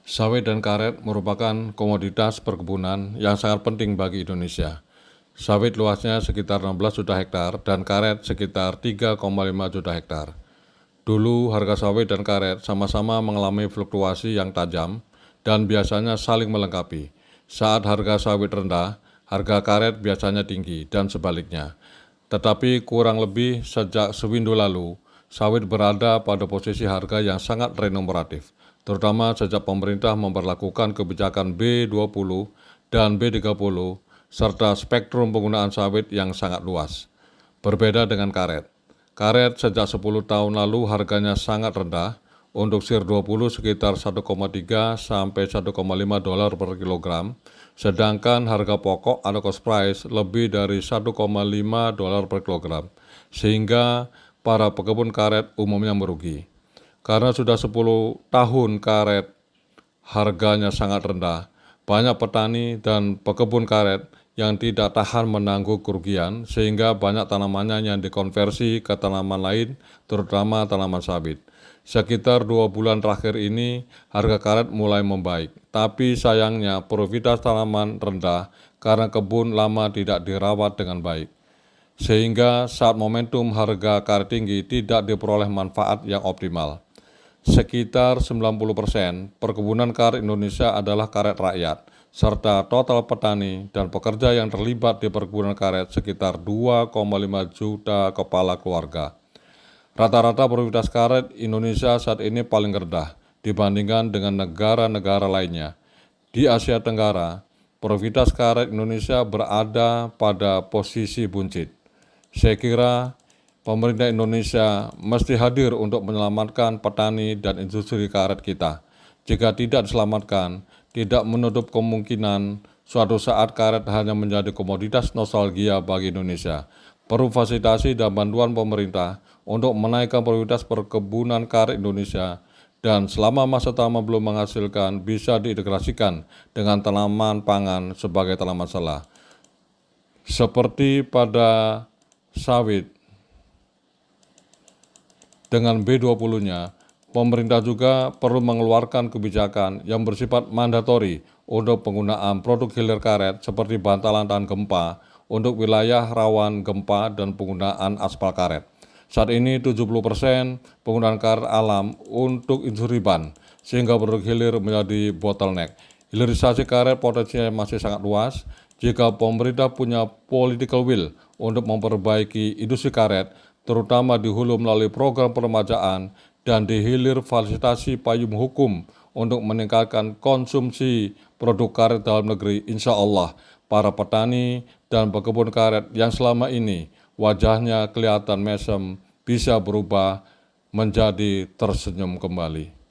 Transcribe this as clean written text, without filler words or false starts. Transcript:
Sawit dan karet merupakan komoditas perkebunan yang sangat penting bagi Indonesia. Sawit luasnya sekitar 16 juta hektar dan karet sekitar 3,5 juta hektar. Dulu harga sawit dan karet sama-sama mengalami fluktuasi yang tajam dan biasanya saling melengkapi. Saat harga sawit rendah, harga karet biasanya tinggi dan sebaliknya. Tetapi kurang lebih sejak sewindu lalu, sawit berada pada posisi harga yang sangat renumeratif, terutama sejak pemerintah memperlakukan kebijakan B20 dan B30 serta spektrum penggunaan sawit yang sangat luas. Berbeda dengan karet. Karet sejak 10 tahun lalu harganya sangat rendah, untuk SIR 20 sekitar 1,3 sampai 1,5 dolar per kilogram, sedangkan harga pokok atau cost price lebih dari 1,5 dolar per kilogram, sehingga para pekebun karet umumnya merugi. Karena sudah 10 tahun karet harganya sangat rendah, banyak petani dan pekebun karet yang tidak tahan menanggung kerugian sehingga banyak tanamannya yang dikonversi ke tanaman lain, terutama tanaman sawit. Sekitar 2 bulan terakhir ini harga karet mulai membaik, tapi sayangnya produktivitas tanaman rendah karena kebun lama tidak dirawat dengan baik. Sehingga saat momentum harga karet tinggi tidak diperoleh manfaat yang optimal. Sekitar 90% perkebunan karet Indonesia adalah karet rakyat, serta total petani dan pekerja yang terlibat di perkebunan karet sekitar 2,5 juta kepala keluarga. Rata-rata produktivitas karet Indonesia saat ini paling rendah dibandingkan dengan negara-negara lainnya. Di Asia Tenggara, produktivitas karet Indonesia berada pada posisi buncit. Saya kira pemerintah Indonesia mesti hadir untuk menyelamatkan petani dan industri karet kita. Jika tidak diselamatkan, tidak menutup kemungkinan suatu saat karet hanya menjadi komoditas nostalgia bagi Indonesia. Perlu fasilitasi dan bantuan pemerintah untuk menaikkan produktivitas perkebunan karet Indonesia dan selama masa tanam belum menghasilkan bisa diintegrasikan dengan tanaman pangan sebagai tanaman sela. Seperti pada sawit, dengan B20-nya, pemerintah juga perlu mengeluarkan kebijakan yang bersifat mandatori untuk penggunaan produk hilir karet seperti bantalan tahan gempa untuk wilayah rawan gempa dan penggunaan aspal karet. Saat ini 70% penggunaan karet alam untuk industri ban, sehingga produk hilir menjadi bottleneck. Hilirisasi karet potensinya masih sangat luas. Jika pemerintah punya political will untuk memperbaiki industri karet, terutama di hulu melalui program peremajaan dan di hilir fasilitasi payung hukum untuk meningkatkan konsumsi produk karet dalam negeri, insya Allah para petani dan pekebun karet yang selama ini wajahnya kelihatan mesem bisa berubah menjadi tersenyum kembali.